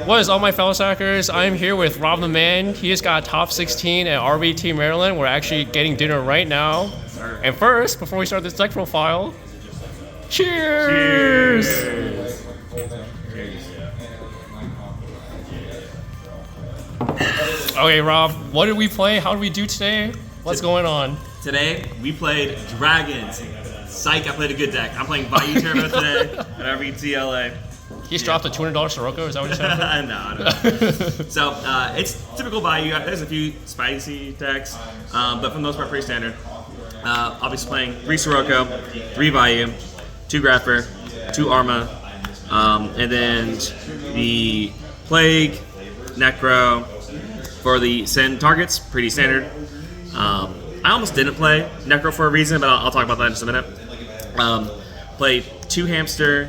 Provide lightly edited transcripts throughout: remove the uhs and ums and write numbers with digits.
What is up, my fellow stackers? I'm here with Rob the Man. He just got top 16 at RBET Maryland. We're actually getting dinner right now. And first, before we start this deck profile, cheers! Cheers. Okay, Rob, what did we play? How did we do today? What's going on? Today, we played Dragons. Psych, I played a good deck. I'm playing Vayu Turbo today at RBET LA. He just dropped a $200 Sirocco, is that what you said? No. So, it's typical Vayu. There's a few spicy decks, but for the most part, pretty standard. I'll be playing 3 Sirocco, 3 Vayu, 2 Grapher, 2 Arma, and then the Plague, Necro for the send targets, pretty standard. I almost didn't play Necro for a reason, but I'll talk about that in just a minute. Played 2 Hamster,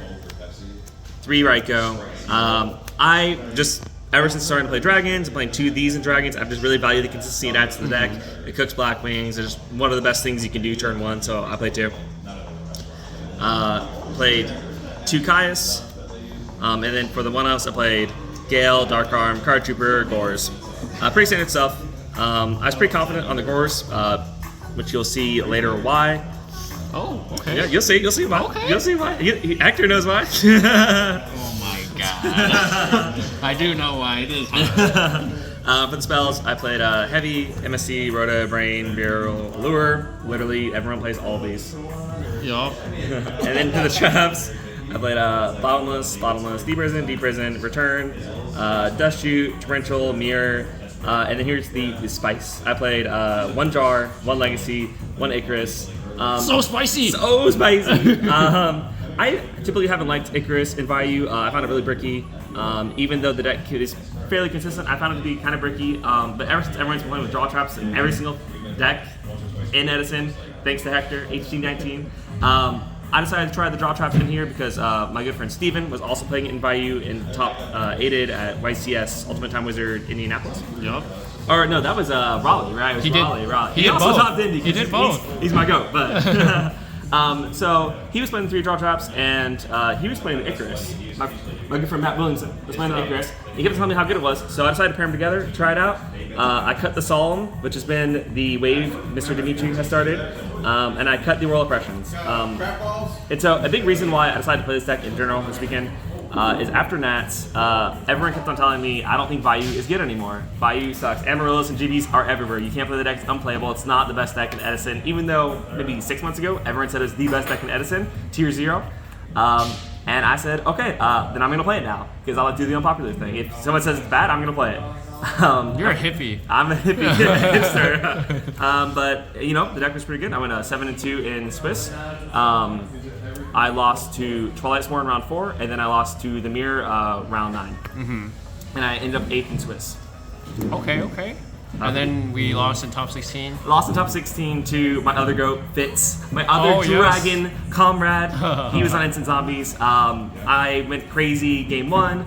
3 Raikou. I just, ever since starting to play Dragons and playing 2 of these and Dragons, I've just really valued the consistency it adds to the deck. It cooks Black Wings. It's just one of the best things you can do turn 1, so I played 2. Played 2 Caius, and then for the 1-ups, I played Gale, Dark Arm, Card Trooper, Gores. Pretty standard stuff. I was pretty confident on the Gores, which you'll see later why. Oh, okay. Yeah, you'll see why. Okay. You'll see why. Hector knows why. Oh my god. I do know why it is. For the spells, I played Heavy, MSC, Rhoda, Brain, Viral, Allure. Literally, everyone plays all these. Yup. And then for the traps, I played Bottomless, Deep Prison, Return, Dust Shoot, Torrential, Mirror, and then here's the spice. I played 1 Jar, 1 Legacy, 1 Icarus. So spicy! So spicy! I typically haven't liked Icarus in Vayu. I found it really bricky. Even though the deck is fairly consistent, I found it to be kind of bricky. But ever since everyone's playing with draw traps in every single deck in Edison, thanks to Hector, HD19, I decided to try the draw traps in here because my good friend Steven was also playing it in Vayu in top 8'd at YCS Ultimate Time Wizard Indianapolis. Yup. Or no, that was Raleigh, right? It was Raleigh. He did also both. topped Indy. He did both. He's my goat, but so he was playing the 3 draw traps, and he was playing the Icarus. My good friend Matt Williamson was playing the Icarus. He kept telling me how good it was, so I decided to pair them together, try it out. I cut the Solemn, which has been the wave Mr. Dimitri has started, and I cut the Royal Oppressions. And so a big reason why I decided to play this deck in general this weekend is after Nats, everyone kept on telling me I don't think Vayu is good anymore. Vayu sucks. Amaryllis and GBs are everywhere. You can't play the deck, it's unplayable. It's not the best deck in Edison, even though maybe 6 months ago everyone said it was the best deck in Edison, tier 0. And I said, okay, then I'm gonna play it now because I like to do the unpopular thing. If someone says it's bad, I'm gonna play it. You're a hippie. I'm a hippie hipster. But you know, the deck was pretty good. I went 7-2 in Swiss. I lost to Twilight Sworn round 4, and then I lost to the Mirror round 9. Mm-hmm. And I ended up 8th in Swiss. Okay. And then we lost in top 16. Lost in top 16 to my other goat, Fitz, my other dragon comrade. He was on Instant Zombies. I went crazy game 1.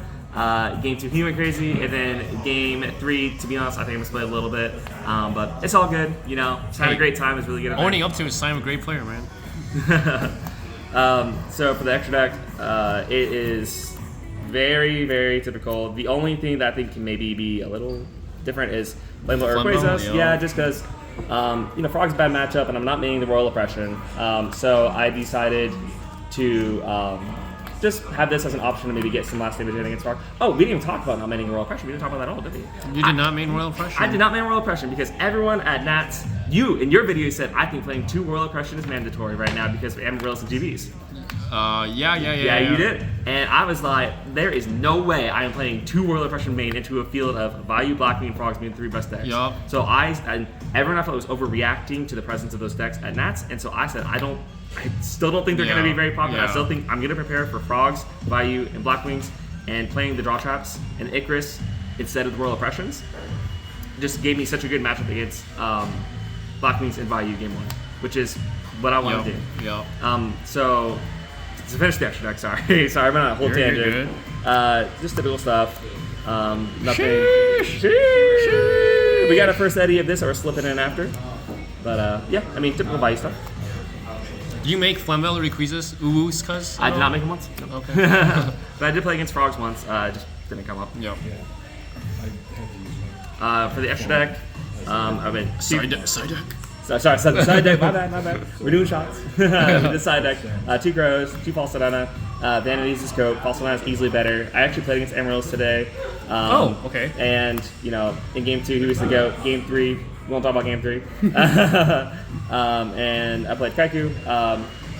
Game 2 he went crazy, and then game 3, to be honest, I think I misplayed a little bit. But it's all good, you know. Just had a great time. It was really good. Owning up to is a sign of a great player, man. So for the extra deck, it is very, very typical. The only thing that I think can maybe be a little different is Flammable Rayquaza. Yeah, just because you know, Frog's a bad matchup, and I'm not maining the Royal Oppression. So I decided to just have this as an option to maybe get some last damage in against Frog. Oh, we didn't even talk about not maining Royal Oppression. We didn't talk about that at all, did we? You did not main Royal Oppression? I did not main Royal Oppression because everyone at Nats, you in your video said I think playing 2 Royal Oppression is mandatory right now because of Amaryllis and GBs. Yeah, you did. And I was like, there is no way I am playing 2 Royal Oppression main into a field of Vayu, Blackwing, and Frogs being the 3 best decks. Yup. So everyone I thought was overreacting to the presence of those decks at Nats, and so I said, I still don't think they're going to be very popular. Yeah. I still think I'm going to prepare for Frogs, Vayu, and Blackwings, and playing the draw traps and Icarus instead of the Royal Oppressions. Just gave me such a good matchup against Blackwings and Vayu game 1, which is what I want to do. Yeah. So to finish the extra deck, sorry, I went on a whole tangent. Just typical stuff. Nothing. We got a first Eddie of this, or we're slipping in after. But yeah, I mean, typical Vayu stuff. Do you make Flammable Rayquazas, cuz? I did not make him once. No. Okay. But I did play against Frogs once. Just gonna come up. Yep. For the extra deck, I mean, Side deck. sorry, side deck. My bad. We're doing shots. This side deck, 2 Crows, 2 False Sedana, Vanity's is Cope. False Sedana is easily better. I actually played against Amaryllis today. Okay. And in game 2, he was the GOAT. Game 3, we won't talk about game 3. And I played Kaiku.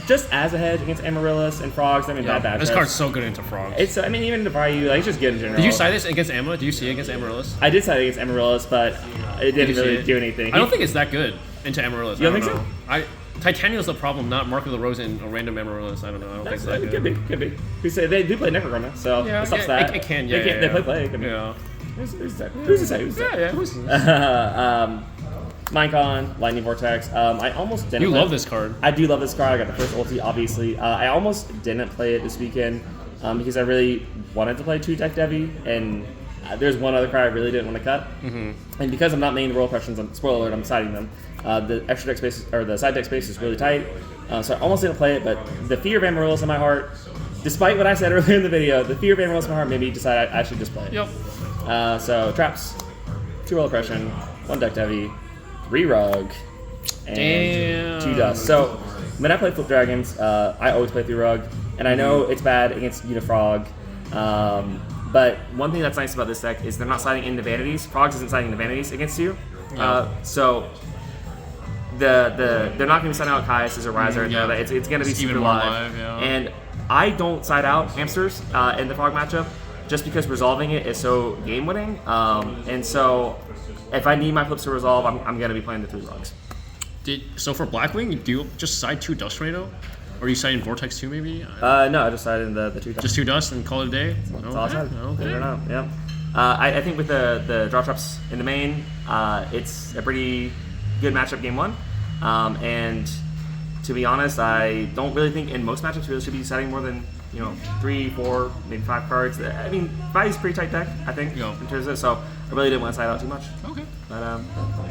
Just as a hedge against Amaryllis and Frogs. I mean, bad. This card's so good into Frogs. Even into Vayu, it's just good in general. Did you side this against Emma? Do you see it against Amaryllis? I did side against Amaryllis, but it didn't really do anything. I don't think it's that good into Amaryllis. You don't think so? Titania's the problem, not Mark of the Rose and a random Amaryllis. I don't know. I don't think it's that good. Could be. We say they do play Necrogroma, so it stops that. It can, They play. Yeah. Who's to say? Who's Minecon, Lightning Vortex. I almost didn't. You love this card. I do love this card. I got the first ulti, obviously. I almost didn't play it this weekend because I really wanted to play 2 Deck Devi, and there's one other card I really didn't want to cut. And because I'm not main roll questions, spoiler alert, I'm siding them. The extra deck space or the side deck space is really tight, so I almost didn't play it. But the fear of Amaryllis in my heart, despite what I said earlier in the video, the fear of Amaryllis in my heart made me decide I should just play it. Yep. So traps, 2 roll oppression, 1 deck heavy, 3 rug, and 2 dust. So when I play Flip Dragons, I always play 3 rug, and I know it's bad against Unifrog. But one thing that's nice about this deck is they're not siding into Vanities. Frogs isn't siding into Vanities against you. So they're not going to be siding out Caius as a Riser. It's going to be super live. And I don't side out Hamsters in the Frog matchup just because resolving it is so game winning. And so if I need my flips to resolve, I'm going to be playing the 3 rugs. So for Blackwing, do you just side 2 Dust Tornado? Or are you siding Vortex 2 maybe? No, I just sided in the 2 dust. Just 2 Dust and call it a day? That's all I said. Believe it or not, yeah. I think with the draw traps in the main, it's a pretty good matchup game 1. And to be honest, I don't really think in most matchups we really should be setting more than 3, 4, maybe 5 cards. I mean, Vayu's pretty tight deck, I think, in terms of it. So I really didn't want to side out too much. Okay. But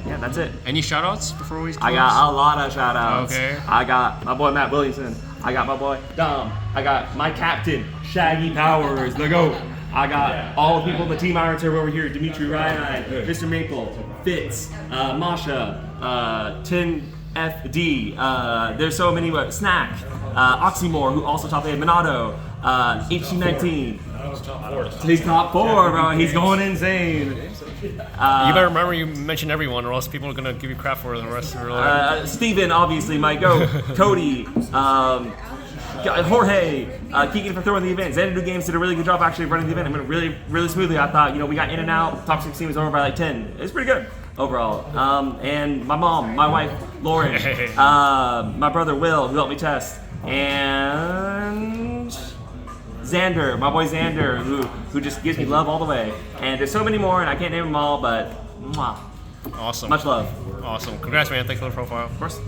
yeah, that's it. Any shoutouts before we close? I got a lot of shoutouts. Okay. I got my boy Matt Williamson. I got my boy Dom. I got my captain Shaggy Powers, the GOAT. I got all the people in the Team Iron Turbo over here: Dimitri Ryan, Mr. Maple, Fitz, Masha, Tin FD. There's so many. Snack, Oxymore, who also top 8, Minato, HT19. He's top 4, bro. He's going insane. You better remember you mentioned everyone, or else people are gonna give you crap for the rest of your life. Steven, obviously, my GOAT. Cody, Jorge, Keegan for throwing the event. Xanadu Games did a really good job actually running the event. I mean, really smoothly. I thought, we got in and out. Top 16 was over by like 10. It's pretty good overall. And my mom, my wife, Lauren, my brother Will, who helped me test, and Xander, my boy Xander, who just gives me love all the way. And there's so many more, and I can't name them all, but mwah. Awesome. Much love. Awesome. Congrats, man. Thanks for the profile. Of course.